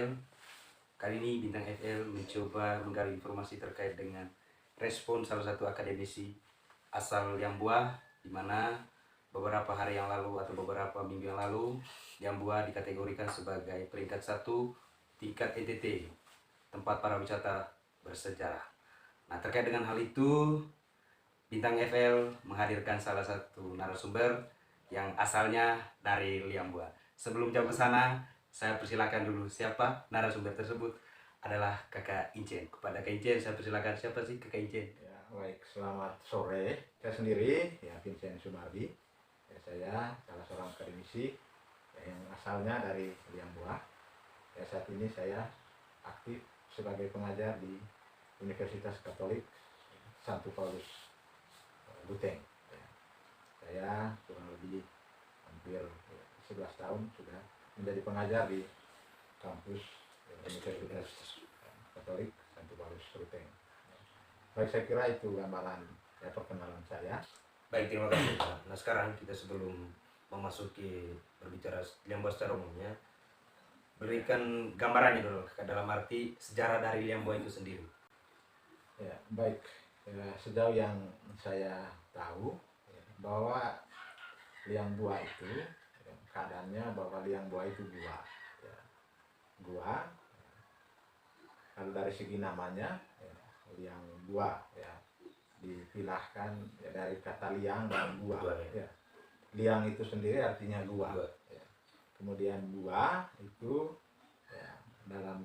FL. Kali ini Bintang FL mencoba menggali informasi terkait dengan respon salah satu akademisi asal Liang Bua, di mana beberapa hari yang lalu atau beberapa minggu yang lalu Liang Bua dikategorikan sebagai peringkat 1 tingkat NTT, tempat para wisata bersejarah. Nah, terkait dengan hal itu, Bintang FL menghadirkan salah satu narasumber yang asalnya dari Liang Bua. Sebelum jauh ke sana, saya persilakan dulu siapa narasumber tersebut. Adalah Kakak Incen. Kepada Kakak Incen, saya persilakan, siapa sih Kakak Incen? Ya, baik, selamat sore. Saya sendiri, ya, Vincent Sumardi. Ya, saya salah seorang akademisi yang asalnya dari Liang Bua. Ya, saat ini saya aktif sebagai pengajar di Universitas Katolik Santo Paulus Luteng. Ya, saya kurang lebih hampir 11 tahun sudah menjadi pengajar di kampus Universitas Katolik Santo Paulus Luteng. Baik, saya kira itu gambaran perkenalan saya. Baik, terima kasih Pak. Nah, sekarang kita sebelum memasuki berbicara Liang Bua secara umumnya, berikan gambarannya dulu dalam arti sejarah dari Liang Bua itu sendiri. Ya, baik, sejauh yang saya tahu bahwa Liang Bua itu keadaannya bahwa Liang Bua itu gua, ya. Gua, kalau dari segi namanya Liang Bua, ya, dipilahkan dari kata liang dan gua, ya. Liang itu sendiri artinya gua, ya. Kemudian gua itu ya, dalam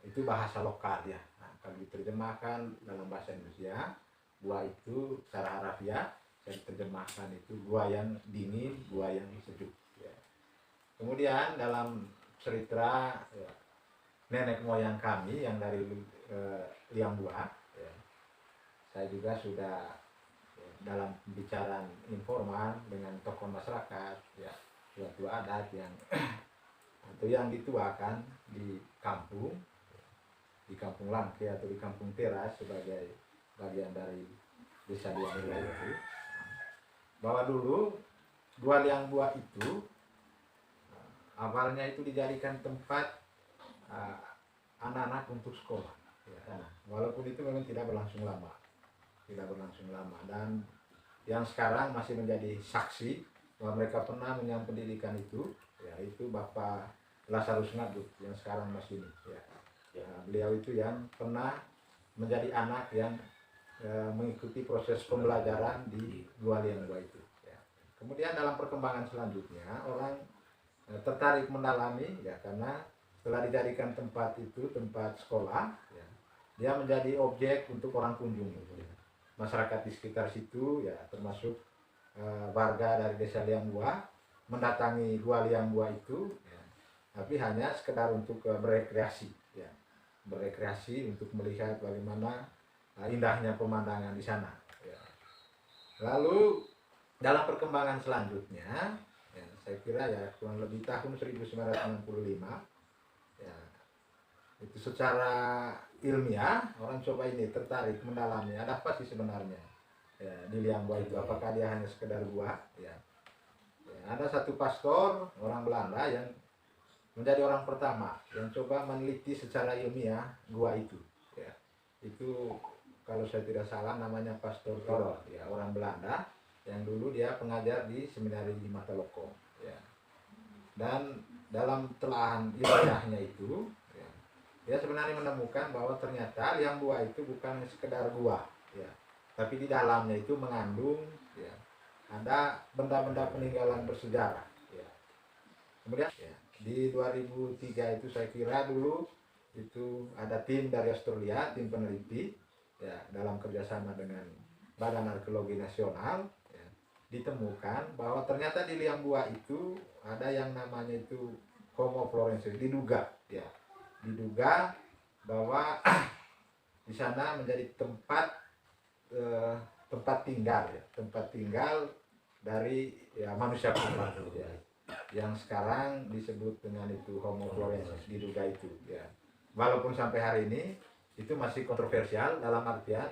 itu bahasa lokal, ya. Nah, kalau diterjemahkan dalam bahasa Indonesia, gua itu secara harafiah saya terjemahkan itu gua yang dingin, gua yang sejuk, ya. Kemudian dalam cerita nenek moyang kami yang dari Liang Bua, ya, saya juga sudah dalam pembicaraan informal dengan tokoh masyarakat, ya, tua-tua adat yang atau yang dituakan di kampung Langke atau di kampung Teras sebagai bagian dari desa Liang Bua itu, bahwa dulu Gua Liang Bua itu awalnya itu dijadikan tempat anak-anak untuk sekolah, ya. Walaupun itu memang tidak berlangsung lama, dan yang sekarang masih menjadi saksi bahwa mereka pernah menyambut pendidikan itu, yaitu Bapak Lazarus Ngadut yang sekarang masih ini, ya. Beliau itu yang pernah menjadi anak yang mengikuti proses pembelajaran di Gua Liang Bua itu, ya. Kemudian dalam perkembangan selanjutnya orang tertarik mendalami, ya, karena setelah dijadikan tempat itu tempat sekolah, ya, dia menjadi objek untuk orang kunjung, ya. Masyarakat di sekitar situ, ya, termasuk warga dari desa Liang Bua mendatangi Gua Liang Bua itu, ya, tapi hanya sekedar untuk berekreasi, ya, untuk melihat bagaimana indahnya pemandangan di sana, ya. Lalu dalam perkembangan selanjutnya, ya, saya kira ya kurang lebih tahun 1965, ya, itu secara ilmiah orang coba ini tertarik mendalami ada apa sih sebenarnya, ya, di Liang Bua itu, apakah dia hanya sekedar gua, ya. Ada satu pastor orang Belanda yang menjadi orang pertama yang coba meneliti secara ilmiah gua itu, ya. Itu kalau saya tidak salah namanya Pastor Karol, ya, orang Belanda yang dulu dia pengajar di seminari di Mataloko, ya. Dan dalam telahan ilmiahnya itu, ya, dia sebenarnya menemukan bahwa ternyata Liang Bua itu bukan sekedar gua, ya, tapi di dalamnya itu mengandung, ya, ada benda-benda peninggalan bersejarah, ya. Kemudian, ya, di 2003 itu saya kira dulu itu ada tim dari Australia, tim peneliti, ya, dalam kerjasama dengan Badan Arkeologi Nasional, ya, ditemukan bahwa ternyata di Liang Bua itu ada yang namanya itu Homo florensis, diduga bahwa di sana menjadi tempat tinggal, ya, dari, ya, manusia kuno, ya, yang sekarang disebut dengan itu Homo florensis, diduga itu, ya. Walaupun sampai hari ini itu masih kontroversial dalam artian,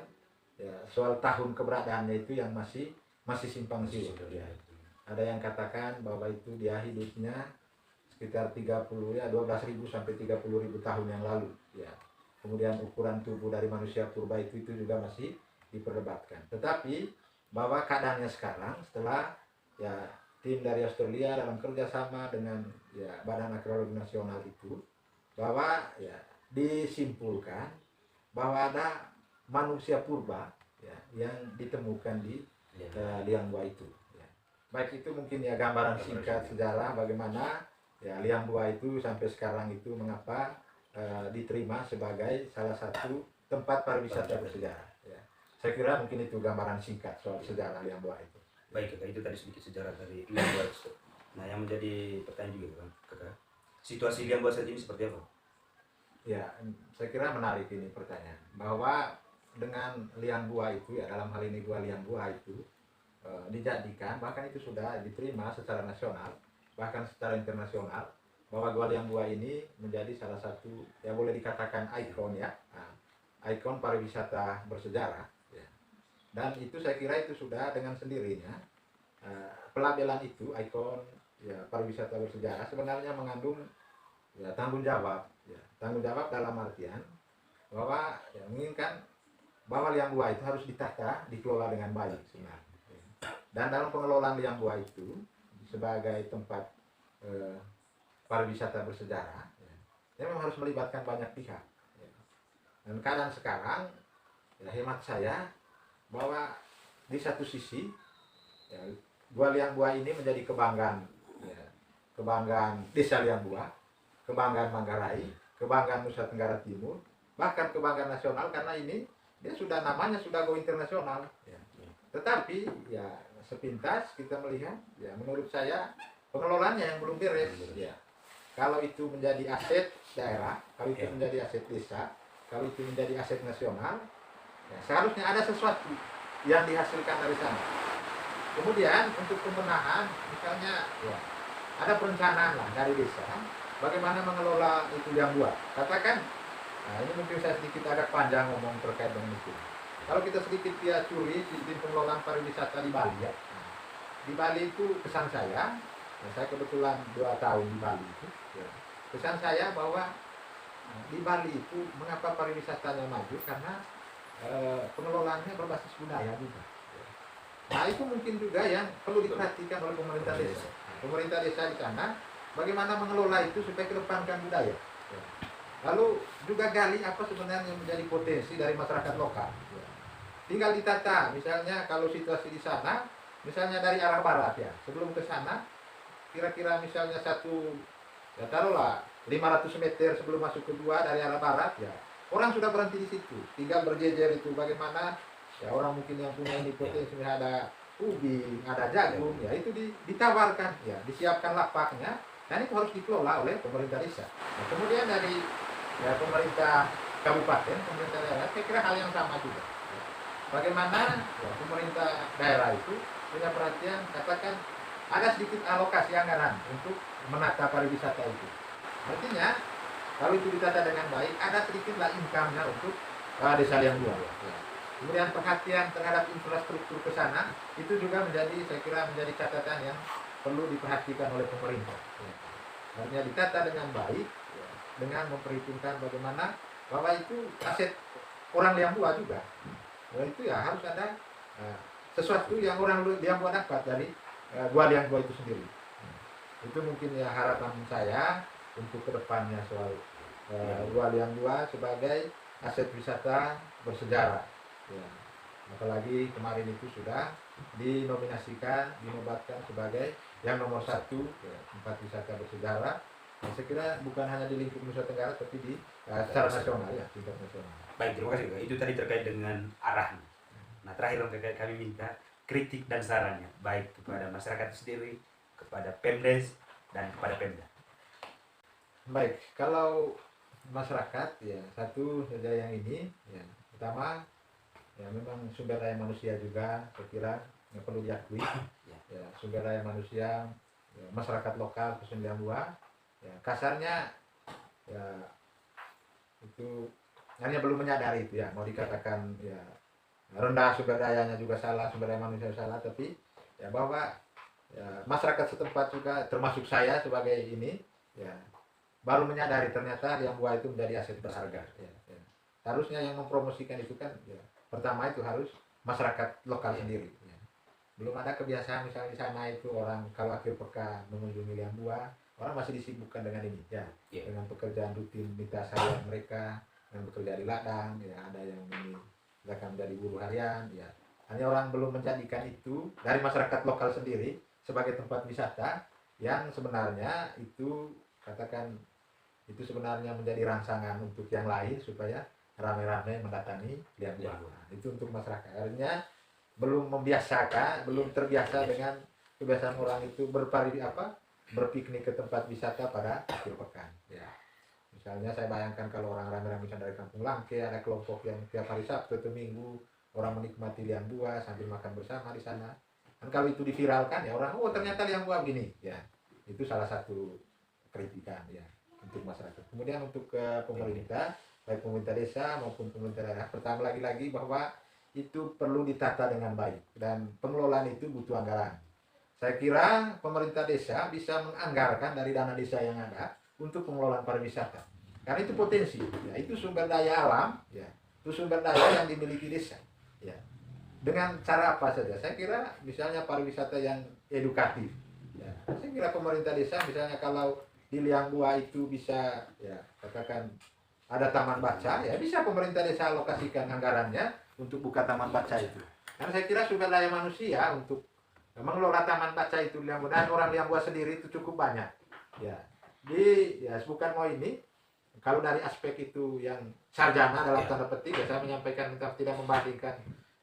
ya, soal tahun keberadaannya itu yang masih simpang siur, ya. Ada yang katakan bahwa itu dia hidupnya sekitar 30 ya 12.000 sampai 30.000 tahun yang lalu ya. Kemudian ukuran tubuh dari manusia purba itu juga masih diperdebatkan. Tetapi bahwa keadaannya sekarang setelah ya tim dari Australia dalam kerjasama dengan ya Badan Arkeologi Nasional itu, bahwa ya disimpulkan bahwa ada manusia purba ya yang ditemukan di liang gua itu ya. Baik itu mungkin ya gambaran singkat sejarah bagaimana ya liang gua itu sampai sekarang itu mengapa diterima sebagai salah satu tempat pariwisata bersejarah ya. Saya kira mungkin itu gambaran singkat soal sejarah liang gua itu. Baik kakak, itu tadi sedikit sejarah dari liang gua. Nah yang menjadi pertanyaan juga kakak, situasi liang gua saat ini seperti apa? Ya, saya kira menarik ini pertanyaan bahwa dengan liang gua itu ya dalam hal ini gua liang gua itu dijadikan, bahkan itu sudah diterima secara nasional bahkan secara internasional, bahwa gua liang gua ini menjadi salah satu yang boleh dikatakan ikon ya, ikon pariwisata bersejarah ya. Dan itu saya kira itu sudah dengan sendirinya pelabelan itu ikon ya pariwisata bersejarah sebenarnya mengandung ya tanggung jawab ya. Tanggung jawab dalam artian bahwa ya, menginginkan bahwa liang gua itu harus ditata, dikelola dengan baik sebenarnya. Dan dalam pengelolaan liang gua itu sebagai tempat pariwisata bersejarah ya memang harus melibatkan banyak pihak ya. Dan keadaan sekarang ya hemat saya bahwa di satu sisi ya, gua liang gua ini menjadi kebanggaan ya, kebanggaan desa liang gua, kebanggaan Manggarai, kebanggaan Nusa Tenggara Timur, bahkan kebanggaan nasional karena ini dia sudah namanya sudah go internasional ya. Tetapi ya sepintas kita melihat ya menurut saya pengelolaannya yang belum beres ya. Kalau itu menjadi aset daerah, kalau itu menjadi aset desa, kalau itu menjadi aset nasional ya, seharusnya ada sesuatu yang dihasilkan dari sana. Kemudian untuk pembenahan misalnya ya, ada perencanaan lah dari desa bagaimana mengelola itu liang gua. Katakan, nah ini mungkin saya sedikit agak panjang ngomong terkait dengan itu. Kalau kita sedikit dia curi sistem pengelolaan pariwisata di Bali ya. Di Bali itu kesan saya, nah saya kebetulan 2 tahun di Bali itu, ya. Kesan saya bahwa di Bali itu mengapa pariwisatanya maju karena pengelolaannya berbasis budaya juga. Nah itu mungkin juga yang perlu diperhatikan oleh pemerintah desa. Pemerintah desa di sana bagaimana mengelola itu supaya kedepankan budaya. Lalu juga gali apa sebenarnya yang menjadi potensi dari masyarakat lokal. Tinggal ditata, misalnya kalau situasi di sana, misalnya dari arah barat ya, sebelum ke sana, kira-kira misalnya ya taruhlah 500 meter sebelum masuk ke gua dari arah barat ya, orang sudah berhenti di situ, tinggal berjejer itu bagaimana ya orang mungkin yang punya ini potensi ada ubi, ada jagung, ya itu ditawarkan, ya disiapkan lapaknya, dan itu harus dikelola oleh pemerintah desa. Nah, kemudian dari ya pemerintah kabupaten, pemerintah daerah, saya kira hal yang sama juga. Bagaimana ya, pemerintah daerah itu punya perhatian, katakan ada sedikit alokasi anggaran untuk menata pariwisata itu. Artinya kalau itu ditata dengan baik, ada sedikitlah income-nya untuk desa liang gua. Ya. Kemudian perhatian terhadap infrastruktur ke sana itu juga menjadi, saya kira menjadi catatan yang perlu diperhatikan oleh pemerintah. Ya. Artinya ditata dengan baik, ya, dengan memperhitungkan bagaimana bahwa itu aset orang liang gua juga. Nah, itu ya harus ada sesuatu yang orang liang gua dapat dari gua liang gua itu sendiri. Itu mungkin ya harapan saya untuk kedepannya soal gua liang gua sebagai aset wisata bersejarah. Ya. Apalagi kemarin itu sudah dinominasikan, dinobatkan sebagai yang nomor 1 ya, tempat wisata bersejarah. Nah, saya kira bukan hanya di lingkup Nusa Tenggara, tapi di secara nasional ya, tingkat nasional. Baik, terima kasih Kak. Itu tadi terkait dengan arahnya. Nah terakhir kami minta kritik dan sarannya, baik kepada masyarakat sendiri, kepada Pemdes, dan kepada Pemda. Baik, kalau masyarakat ya satu saja yang ini ya, pertama ya memang sumber daya manusia juga saya kira yang perlu diakui ya, sumber daya manusia ya, masyarakat lokal khususnya Gua ya kasarnya ya itu hanya belum menyadari itu ya, mau dikatakan ya rendah sumber dayanya juga salah, sumber daya manusia salah, tapi ya bahwa ya, masyarakat setempat juga termasuk saya sebagai ini ya baru menyadari ternyata liang buah itu menjadi aset berharga. Ya. Harusnya yang mempromosikan itu kan ya, pertama itu harus masyarakat lokal sendiri. Ya. Belum ada kebiasaan misalnya di sana itu orang kalau akhir pekan mengunjungi liang buah, orang masih disibukkan dengan ini ya, dengan pekerjaan rutinitas harian mereka, yang bekerja di ladang, ya ada yang ini akan menjadi buruh harian, ya hanya orang belum menjadikan itu dari masyarakat lokal sendiri sebagai tempat wisata yang sebenarnya itu katakan itu sebenarnya menjadi rangsangan untuk yang lain supaya ramai-ramai mendatangi liang buah. Nah, itu untuk masyarakat. Artinya belum membiasakan, belum terbiasa dengan kebiasaan orang itu berpiknik ke tempat wisata pada akhir pekan. Ya. Misalnya saya bayangkan kalau orang ramai-ramai dari Kampung Langke, ada kelompok yang tiap hari Sabtu atau Minggu orang menikmati liang buah sambil makan bersama di sana. Dan kalau itu diviralkan ya orang, oh ternyata liang buah begini. Ya, itu salah satu kritikan ya untuk masyarakat. Kemudian untuk pemerintah, baik pemerintah desa maupun pemerintah daerah, pertama lagi bahwa itu perlu ditata dengan baik dan pengelolaan itu butuh anggaran. Saya kira pemerintah desa bisa menganggarkan dari dana desa yang ada untuk pengelolaan pariwisata. Karena itu potensi, ya itu sumber daya alam, ya itu sumber daya yang dimiliki desa. Ya. Dengan cara apa saja? Saya kira misalnya pariwisata yang edukatif. Ya. Saya kira pemerintah desa misalnya kalau di liang buah itu bisa ya katakan ada taman baca, ya bisa pemerintah desa alokasikan anggarannya untuk buka taman baca itu. Karena saya kira sumber daya manusia untuk mengelola taman baca itu liang buah, dan orang liang buah sendiri itu cukup banyak. Ya, bukan mau ini. Kalau dari aspek itu yang sarjana dalam tanda petik, ya saya menyampaikan tidak membandingkan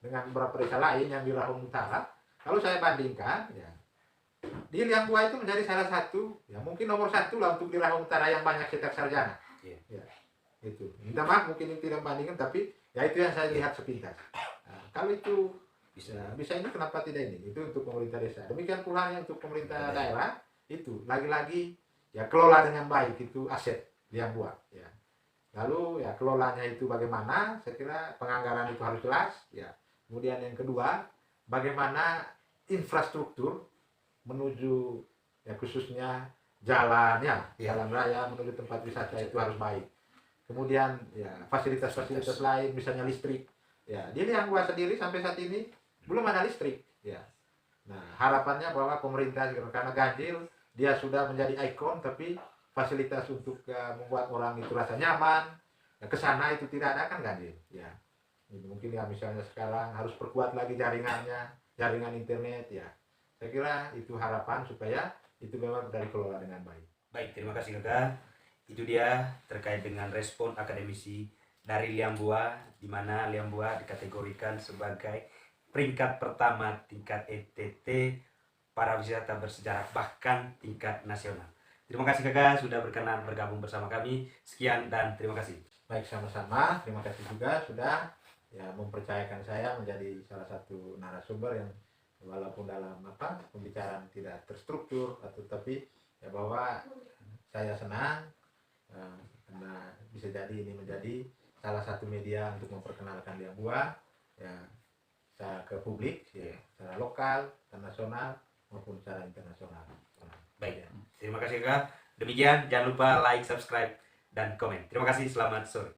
dengan beberapa desa lain yang di Rahung Utara. Kalau saya bandingkan, ya di liang buah itu menjadi salah satu, ya mungkin nomor satu lah untuk di Rahung Utara yang banyak cetak sarjana. Ya, itu. Minta maaf mungkin ini tidak membandingkan, tapi ya itu yang saya lihat sepintas. Nah, kalau itu bisa ini kenapa tidak ini? Itu untuk pemerintah desa. Demikian pula yang untuk pemerintah daerah itu lagi-lagi ya kelola dengan baik itu aset liang buah. Ya. Lalu ya kelolanya itu bagaimana? Saya kira penganggaran itu harus jelas. Ya. Kemudian yang kedua, bagaimana infrastruktur menuju ya khususnya jalannya, jalan raya menuju tempat wisata itu harus baik. Kemudian ya fasilitas-fasilitas lain, misalnya listrik. Ya, di liang buah sendiri sampai saat ini belum ada listrik. Ya. Nah, harapannya bahwa pemerintah karena ganjil, dia sudah menjadi ikon, tapi fasilitas untuk membuat orang itu rasa nyaman, ya, ke sana itu tidak ada kan ganjil. Ya. Mungkin ya misalnya sekarang harus perkuat lagi jaringannya, jaringan internet ya. Saya kira itu harapan supaya itu memang dari kelola dengan baik. Baik, terima kasih Kakak. Itu dia terkait dengan respon akademisi dari liang buah, di mana liang buah dikategorikan sebagai peringkat pertama tingkat ETT para wisata bersejarah bahkan tingkat nasional. Terima kasih Kakak sudah berkenan bergabung bersama kami. Sekian dan terima kasih. Baik, sama-sama. Terima kasih juga sudah ya mempercayakan saya menjadi salah satu narasumber yang walaupun dalam pembicaraan tidak terstruktur tapi ya bahwa saya senang karena bisa jadi ini menjadi salah satu media untuk memperkenalkan liang buah ya ke publik ya secara lokal, nasional maupun secara internasional. Baik, terima kasih Kak. Demikian jangan lupa like, subscribe dan komen. Terima kasih, selamat sore.